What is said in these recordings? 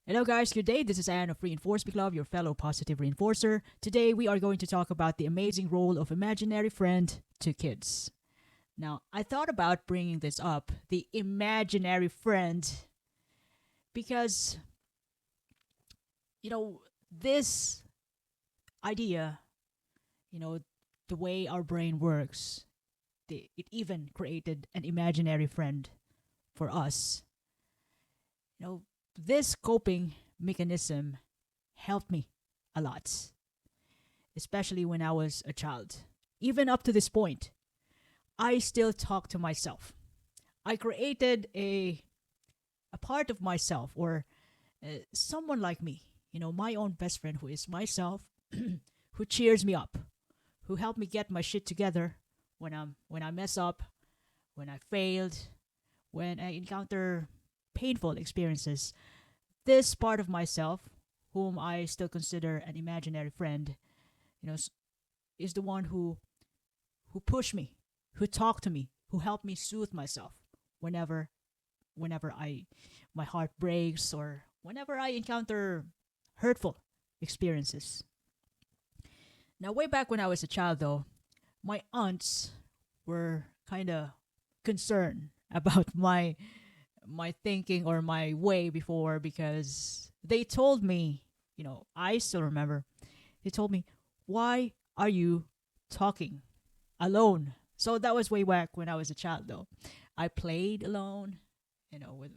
Hello, guys. Good day. This is Anne of Reinforce Big Love, your fellow positive reinforcer. Today, we are going to talk about the amazing role of imaginary friend to kids. Now, I thought about bringing this up, the imaginary friend, because, you know, this idea, you know, the way our brain works, it even created an imaginary friend for us. You know, this coping mechanism helped me a lot, especially when I was a child. Even up to this point, I still talk to myself. I created a part of myself or someone like me, my own best friend who is myself, who cheers me up, who helped me get my shit together when I mess up, when I failed, when I encounter painful experiences. This part of myself, whom I still consider an imaginary friend, you know, is the one who pushed me, who talked to me, who helped me soothe myself whenever whenever I my heart breaks or whenever I encounter hurtful experiences. Now, way back when I was a child, though, my aunts were kind of concerned about my thinking or my way before because they told me, I still remember, they told me, why are you talking alone? So that was way back when I was a child, though. I played alone,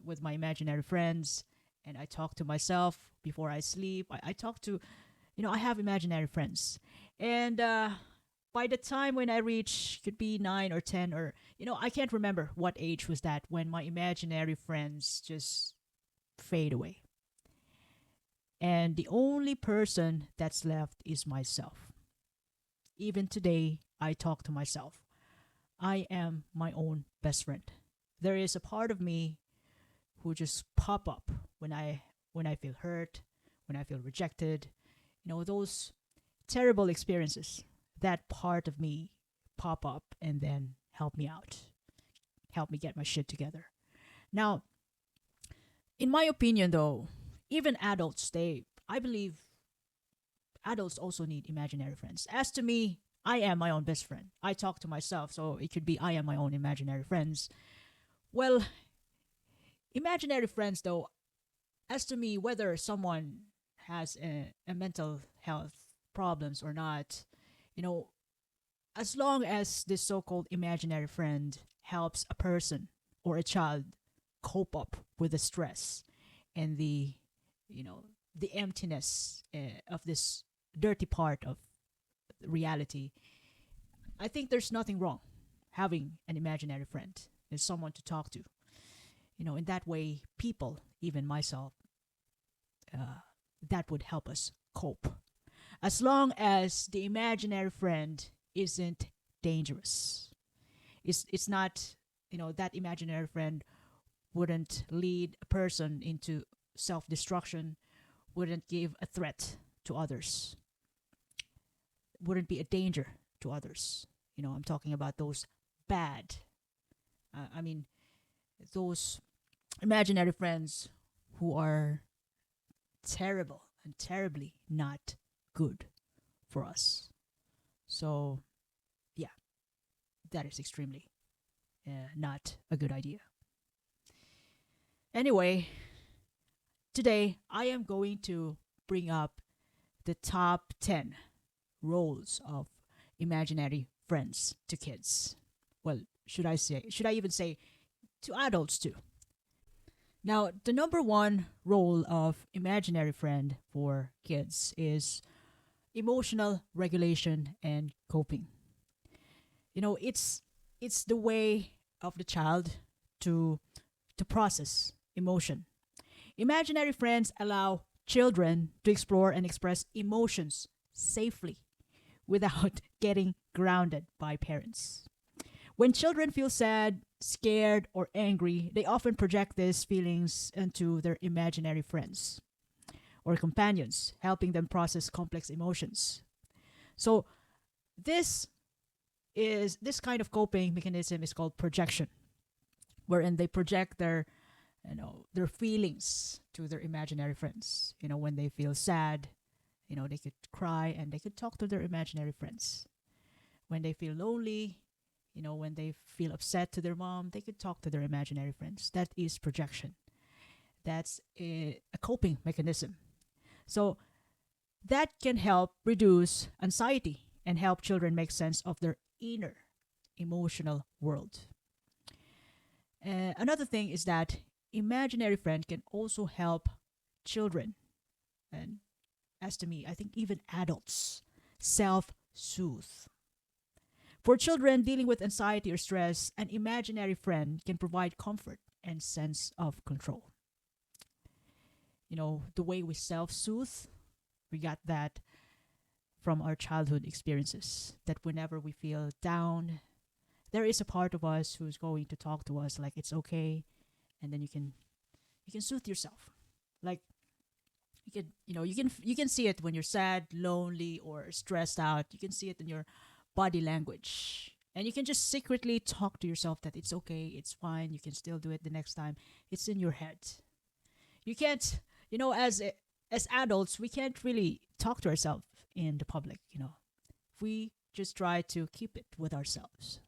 with my imaginary friends, and I talked to myself before I sleep. I talk to, I have imaginary friends. And by the time when I reach, could be 9 or 10, or, I can't remember what age was that when my imaginary friends just fade away. And the only person that's left is myself. Even today, I talk to myself. I am my own best friend. There is a part of me who just pop up when I feel hurt, when I feel rejected. Those terrible experiences. That part of me pop up and then help me out, help me get my shit together. Now, in my opinion, though, even adults, I believe adults also need imaginary friends. As to me, I am my own best friend. I talk to myself, so it could be I am my own imaginary friends. Well, imaginary friends, though, as to me, whether someone has a mental health problems or not, you know, as long as this so-called imaginary friend helps a person or a child cope up with the stress and you know, the emptiness of this dirty part of reality, I think there's nothing wrong having an imaginary friend. There's someone to talk to. In that way, people, even myself, uh, that would help us cope. As long as the imaginary friend isn't dangerous. It's not, that imaginary friend wouldn't lead a person into self destruction, wouldn't give a threat to others, wouldn't be a danger to others. I'm talking about those bad, I mean, those imaginary friends who are terrible and terribly not good for us. So, yeah, that is extremely not a good idea. Anyway, today I am going to bring up the top 10 roles of imaginary friends to kids. Well, should I even say to adults too? Now, the number one role of imaginary friend for kids is emotional regulation and coping. It's the way of the child to process emotion. Imaginary friends allow children to explore and express emotions safely without getting grounded by parents. When children feel sad, scared, or angry, they often project these feelings into their imaginary friends or companions, helping them process complex emotions. So, this this kind of coping mechanism is called projection, wherein they project their their feelings to their imaginary friends. When they feel sad, they could cry and they could talk to their imaginary friends. When they feel lonely, when they feel upset to their mom, they could talk to their imaginary friends. That is projection. That's a coping mechanism. So that can help reduce anxiety and help children make sense of their inner emotional world. Another thing is that imaginary friend can also help children, and as to me, I think even adults, self soothe. For children dealing with anxiety or stress, an imaginary friend can provide comfort and sense of control. The way we self soothe, we got that from our childhood experiences. That whenever we feel down, there is a part of us who's going to talk to us like it's okay, and then you can soothe yourself. Like you can see it when you're sad, lonely, or stressed out. You can see it in your body language. And you can just secretly talk to yourself that it's okay, it's fine, you can still do it the next time. It's in your head. You can't, as adults, we can't really talk to ourselves in the public. We just try to keep it with ourselves.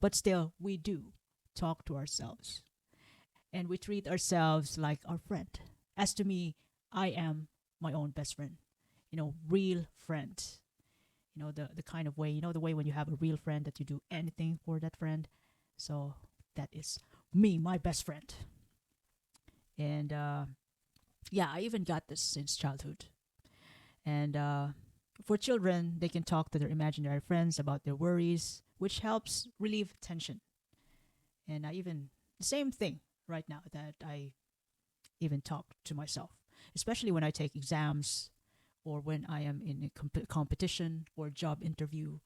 But still, we do talk to ourselves. And we treat ourselves like our friend. As to me, I am my own best friend. Real friend. The kind of way, the way when you have a real friend that you do anything for that friend. So that is me, my best friend. And yeah, I even got this since childhood. And for children, they can talk to their imaginary friends about their worries, which helps relieve tension. And the same thing right now that I even talk to myself, especially when I take exams or when I am in a competition or job interview.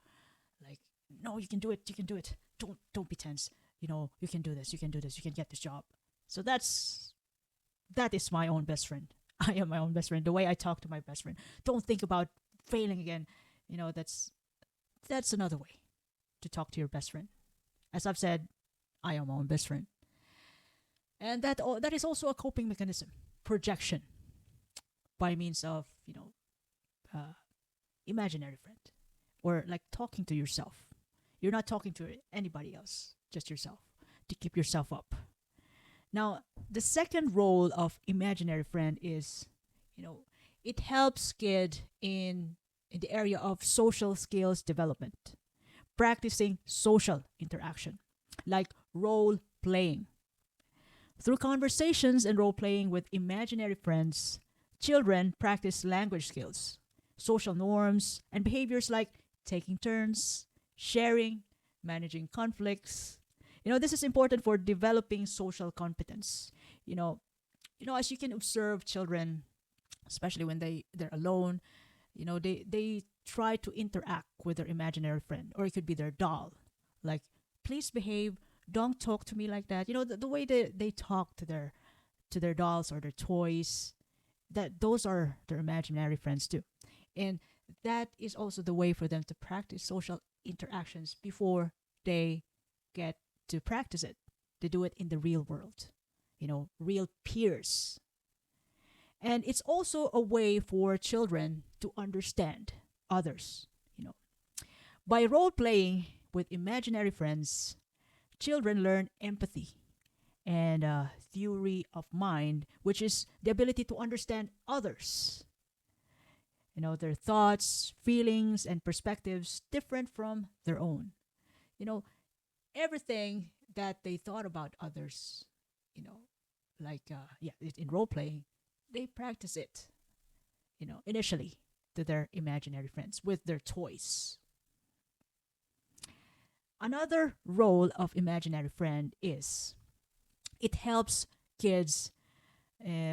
Like, no, you can do it. You can do it. Don't be tense. You can do this. You can do this. You can get this job. So that is my own best friend. I am my own best friend. The way I talk to my best friend. Don't think about failing again. That's another way to talk to your best friend. As I've said, I am my own best friend. And that is also a coping mechanism. Projection by means of, uh, imaginary friend, or like talking to yourself. You're not talking to anybody else, just yourself, to keep yourself up. Now, the second role of imaginary friend is, it helps kid in the area of social skills development, practicing social interaction, like role playing. Through conversations and role playing with imaginary friends, children practice language skills, social norms, and behaviors like taking turns, sharing, managing conflicts. This is important for developing social competence. As you can observe children, especially when they're alone, they try to interact with their imaginary friend, or it could be their doll. Like, please behave, don't talk to me like that. The way they talk to their dolls or their toys, that those are their imaginary friends too. And that is also the way for them to practice social interactions before they get to practice it. They do it in the real world, real peers. And it's also a way for children to understand others. By role playing with imaginary friends, children learn empathy and theory of mind, which is the ability to understand others. Their thoughts, feelings, and perspectives different from their own. You know, everything that they thought about others, you know, like, in role playing, they practice it, initially to their imaginary friends with their toys. Another role of imaginary friend is it helps kids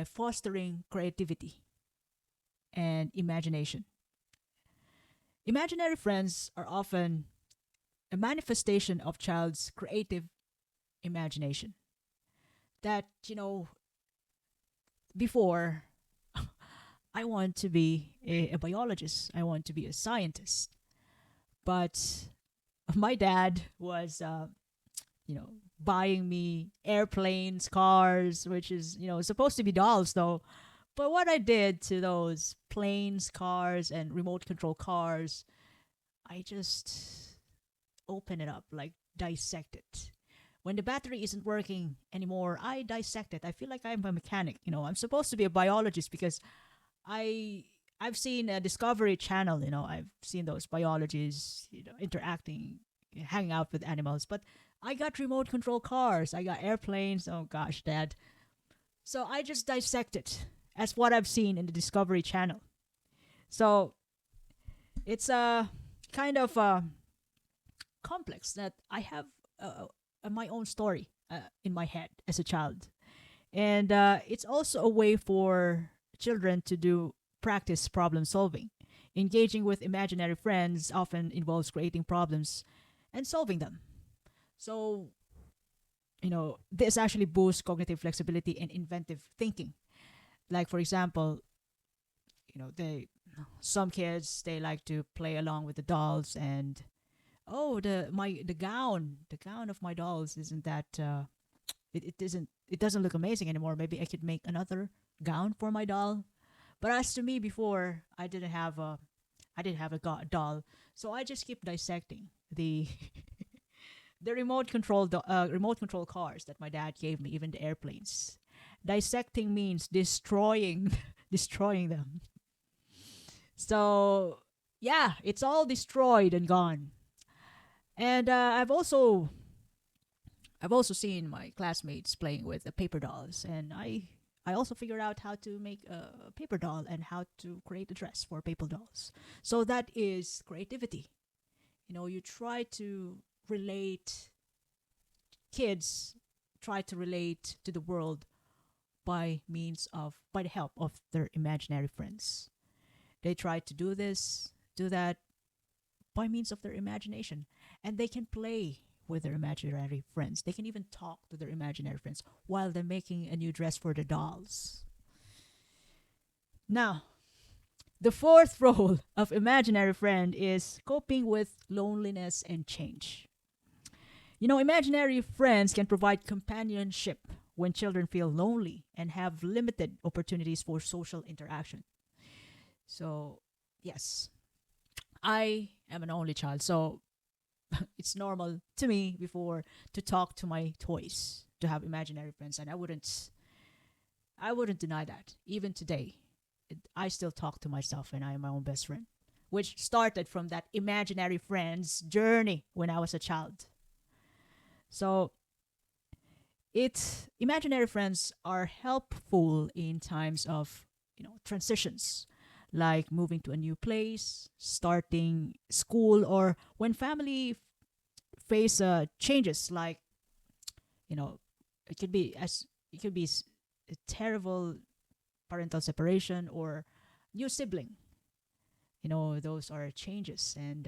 fostering creativity and imagination. Imaginary friends are often a manifestation of child's creative imagination. That, before, I want to be a biologist, I want to be a scientist. But my dad was, you know, buying me airplanes, cars, which is, supposed to be dolls though. But what I did to those planes, cars, and remote control cars, I just open it up, like dissect it. When the battery isn't working anymore, I dissect it. I feel like I'm a mechanic. I'm supposed to be a biologist because I I've seen a Discovery Channel. I've seen those biologists, interacting, hanging out with animals. But I got remote control cars. I got airplanes. Oh gosh, Dad. So I just dissect it as what I've seen in the Discovery Channel. So it's a kind of complex that I have my own story in my head as a child, and it's also a way for children to do practice problem solving. Engaging with imaginary friends often involves creating problems and solving them. So this actually boosts cognitive flexibility and inventive thinking. Like for example, they some kids they like to play along with the dolls, and oh, the gown of my dolls isn't that it doesn't look amazing anymore. Maybe I could make another gown for my doll. But as to me, before I didn't have a doll, so I just keep dissecting the the remote control cars that my dad gave me, even the airplanes. Dissecting means destroying destroying them. So yeah, it's all destroyed and gone. And I've also seen my classmates playing with the paper dolls, and I also figured out how to make a paper doll and how to create a dress for paper dolls. So that is creativity. You try to relate kids try to relate to the world by the help of their imaginary friends. They try to do this, do that by means of their imagination, and they can play with their imaginary friends. They can even talk to their imaginary friends while they're making a new dress for the dolls. Now, the fourth role of imaginary friend is coping with loneliness and change. Imaginary friends can provide companionship when children feel lonely and have limited opportunities for social interaction. So, yes, I am an only child, so it's normal to me before to talk to my toys, to have imaginary friends, and I wouldn't deny that. Even today, I still talk to myself and I am my own best friend, which started from that imaginary friends journey when I was a child. So, it's imaginary friends are helpful in times of, transitions, like moving to a new place, starting school, or when family face changes, like, you know it could be as it could be a terrible parental separation or new sibling. Those are changes, and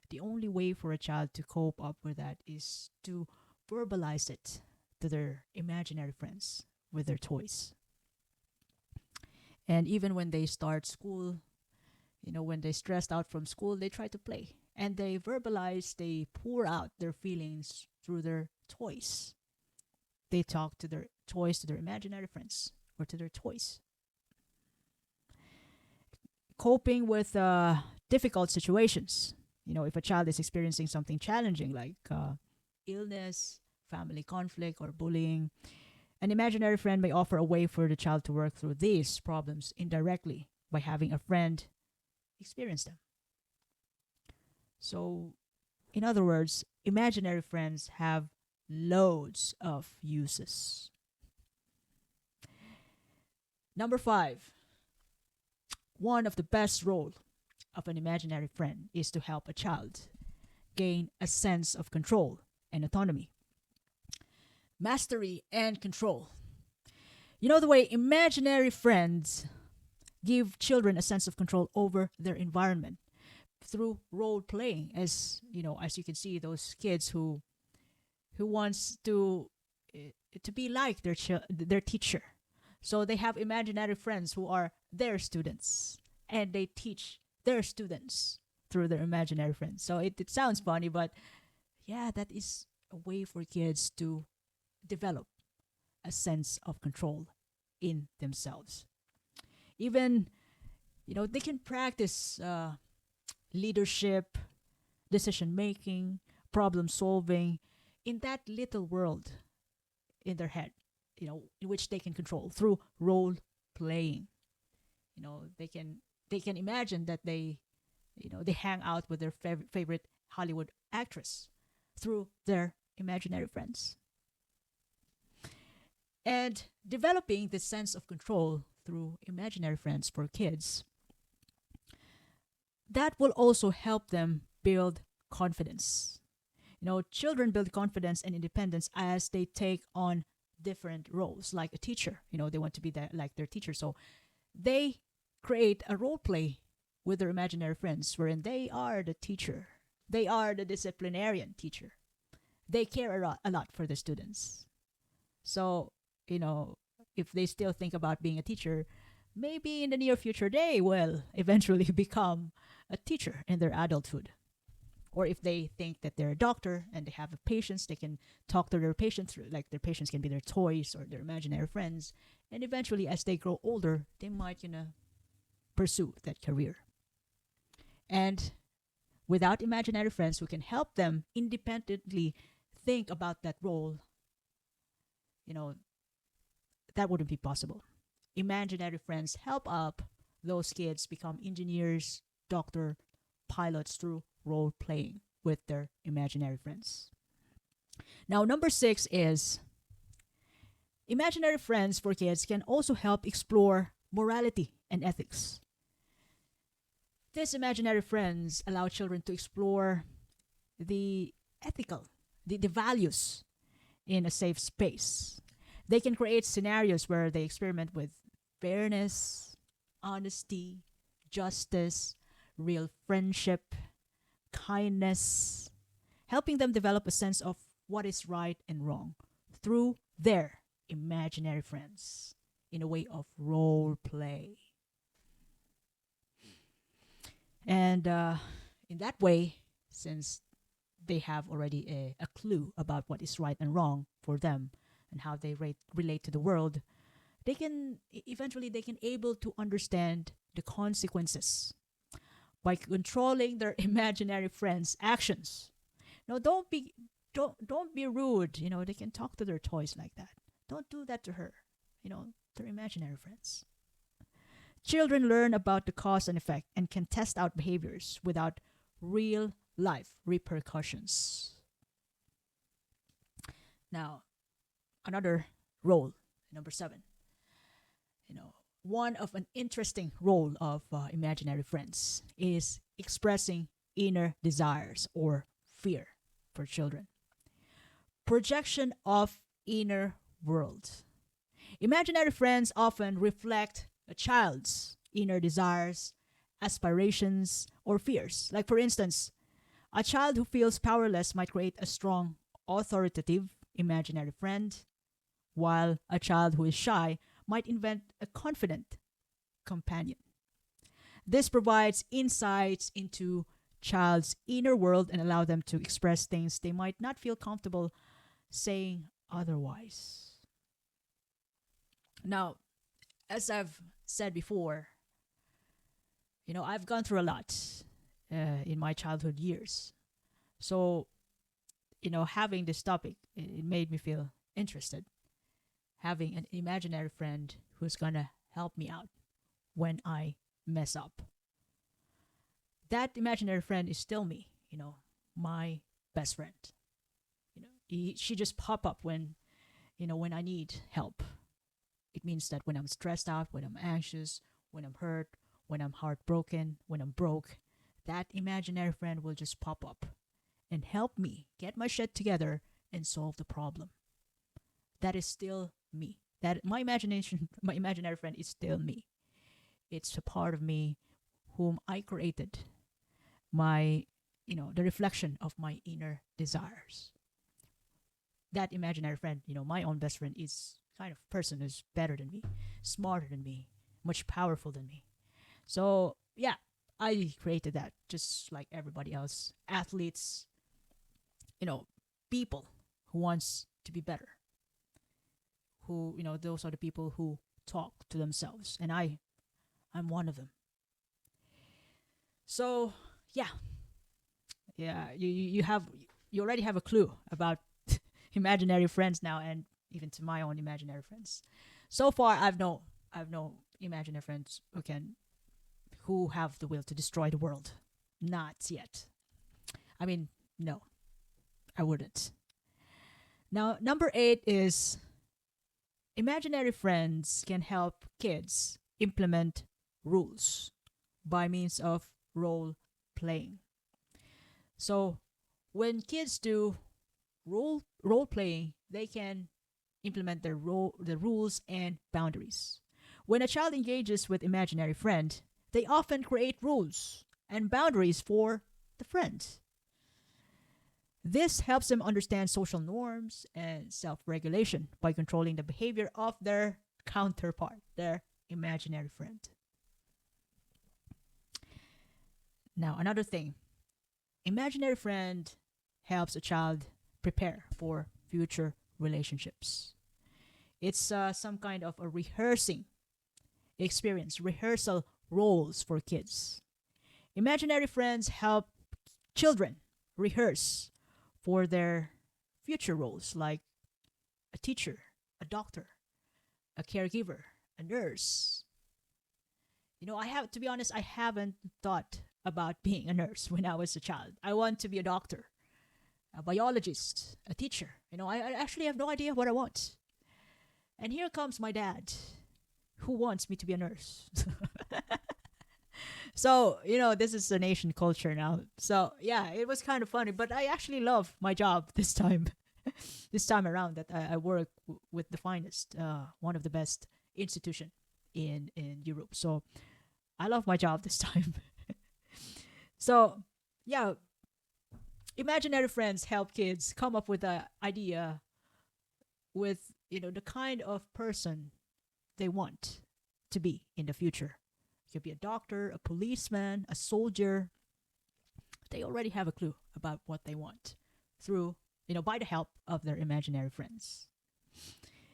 the only way for a child to cope up with that is to verbalize it to their imaginary friends with their toys. And even when they start school, when they stressed out from school, they try to play and they verbalize, they pour out their feelings through their toys. They talk to their toys, to their imaginary friends, or to their toys. Coping with difficult situations. If a child is experiencing something challenging like illness, family conflict, or bullying, an imaginary friend may offer a way for the child to work through these problems indirectly by having a friend experience them. So, in other words, imaginary friends have loads of uses. Number five, one of the best role of an imaginary friend is to help a child gain a sense of control and autonomy, mastery, and control. The way imaginary friends give children a sense of control over their environment through role playing, as you can see, those kids who wants to be like their teacher. So they have imaginary friends who are their students, and they teach their students through their imaginary friends. So it sounds funny, but yeah, that is a way for kids to develop a sense of control in themselves. Even, they can practice leadership, decision making, problem solving in that little world in their head, in which they can control through role playing. They can imagine that they hang out with their favorite Hollywood actress through their imaginary friends. And developing this sense of control through imaginary friends for kids, that will also help them build confidence. Children build confidence and independence as they take on different roles, like a teacher. They want to be like their teacher. So they create a role play with their imaginary friends wherein they are the teacher. They are the disciplinarian teacher. They care a lot for the students. So, if they still think about being a teacher, maybe in the near future they will eventually become a teacher in their adulthood. Or if they think that they're a doctor and they have a patients, they can talk to their patients, like their patients can be their toys or their imaginary friends. And eventually, as they grow older, they might, pursue that career. And without imaginary friends who can help them independently think about that role, you know, that wouldn't be possible. Imaginary friends help up those kids become engineers, doctor, pilots through role playing with their imaginary friends. Now, number 6 is imaginary friends for kids can also help explore morality and ethics. These imaginary friends allow children to explore the ethical, the values in a safe space. They can create scenarios where they experiment with fairness, honesty, justice, real friendship, kindness, helping them develop a sense of what is right and wrong through their imaginary friends in a way of role play. And in that way, since they have already a clue about what is right and wrong for them and how they relate to the world, they can eventually they can able to understand the consequences by controlling their imaginary friends' actions. No, don't be rude. They can talk to their toys like that. Don't do that to her. They're imaginary friends. Children learn about the cause and effect and can test out behaviors without real life repercussions. Now, another role, number 7. One of an interesting role of imaginary friends is expressing inner desires or fear for children. Projection of inner world. Imaginary friends often reflect a child's inner desires, aspirations, or fears. Like, for instance, a child who feels powerless might create a strong, authoritative imaginary friend, while a child who is shy might invent a confident companion. This provides insights into child's inner world and allow them to express things they might not feel comfortable saying otherwise. Now, as I've said before, I've gone through a lot in my childhood years. So, having this topic, it made me feel interested. Having an imaginary friend who's going to help me out when I mess up. That imaginary friend is still me, my best friend. She just pop up when I need help. It means that when I'm stressed out, when I'm anxious, when I'm hurt, when I'm heartbroken, when I'm broke, that imaginary friend will just pop up and help me get my shit together and solve the problem. That is still me. That my imaginary friend is still me. It's a part of me whom I created. The reflection of my inner desires. That imaginary friend, my own best friend, is kind of person who's better than me, smarter than me, much powerful than me. So yeah, I created that just like everybody else. Athletes, people who wants to be better, who, those are the people who talk to themselves. And I'm one of them. So, yeah. Yeah, you already have a clue about imaginary friends now, and even to my own imaginary friends. So far I've no imaginary friends who have the will to destroy the world. Not yet. I mean, no, I wouldn't. Now, number 8 is imaginary friends can help kids implement rules by means of role playing. So, when kids do role playing, they can implement the rules and boundaries. When a child engages with imaginary friend, they often create rules and boundaries for the friend. This helps them understand social norms and self-regulation by controlling the behavior of their counterpart, their imaginary friend. Now, another thing, imaginary friend helps a child prepare for future relationships. It's some kind of a rehearsing experience, rehearsal roles for kids. Imaginary friends help children rehearse for their future roles like a teacher, a doctor, a caregiver, a nurse. I have to be honest, I haven't thought about being a nurse when I was a child. I want to be a doctor, a biologist, a teacher. I actually have no idea what I want. And here comes my dad, who wants me to be a nurse. So, this is a nation culture now. So, yeah, it was kind of funny, but I actually love my job this time. This time around that I work with the finest, one of the best institution in Europe. So, I love my job this time. So, yeah, imaginary friends help kids come up with an idea with, the kind of person they want to be in the future. You could be a doctor, a policeman, a soldier. They already have a clue about what they want through, by the help of their imaginary friends.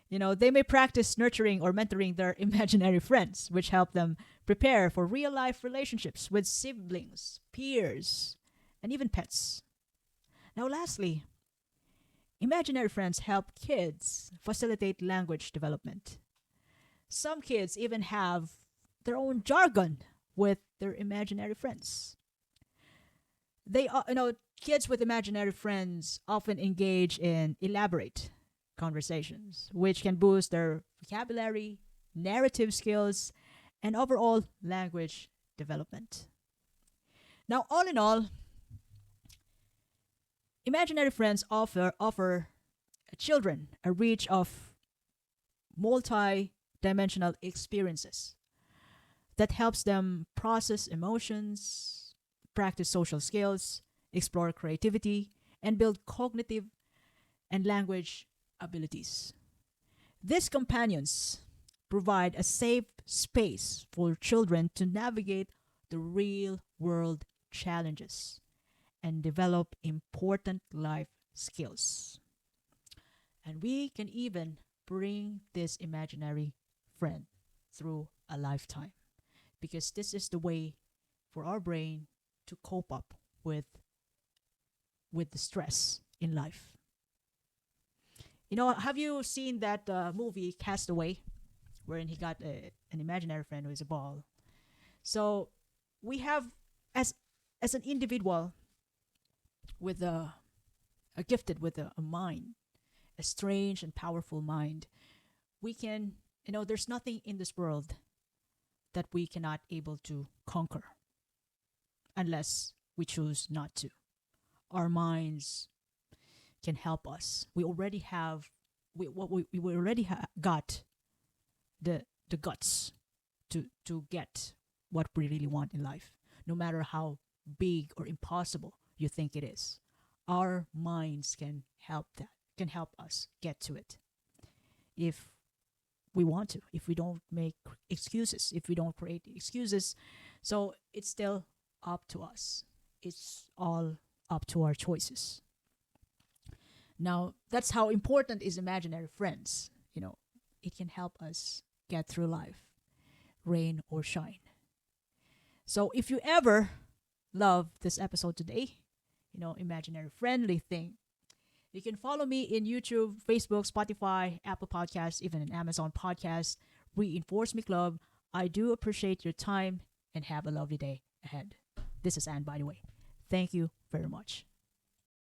They may practice nurturing or mentoring their imaginary friends, which help them prepare for real life relationships with siblings, peers, and even pets. Now, lastly, imaginary friends help kids facilitate language development. Some kids even have their own jargon with their imaginary friends. Kids with imaginary friends often engage in elaborate conversations, which can boost their vocabulary, narrative skills, and overall language development. Now, all in all, imaginary friends offer children a reach of multi-dimensional experiences that helps them process emotions, practice social skills, explore creativity, and build cognitive and language abilities. These companions provide a safe space for children to navigate the real world challenges and develop important life skills. And we can even bring this imaginary friend through a lifetime because this is the way for our brain to cope up with the stress in life. Have you seen that movie Castaway, wherein he got an imaginary friend who is a ball? So we have, as an individual with a gifted with a mind, a strange and powerful mind, we can, there's nothing in this world that we cannot able to conquer unless we choose not to. Our minds can help us. We already have we already got the guts to get what we really want in life, no matter how big or impossible you think it is. Our minds can help us get to it if we want to, if we don't make excuses, if we don't create excuses. So it's still up to us. It's all up to our choices. Now, that's how important is imaginary friends. It can help us get through life, rain or shine. So if you ever love this episode today, imaginary friendly thing, you can follow me in YouTube, Facebook, Spotify, Apple Podcasts, even in Amazon Podcasts, Reinforce Me Club. I do appreciate your time and have a lovely day ahead. This is Anne, by the way. Thank you very much.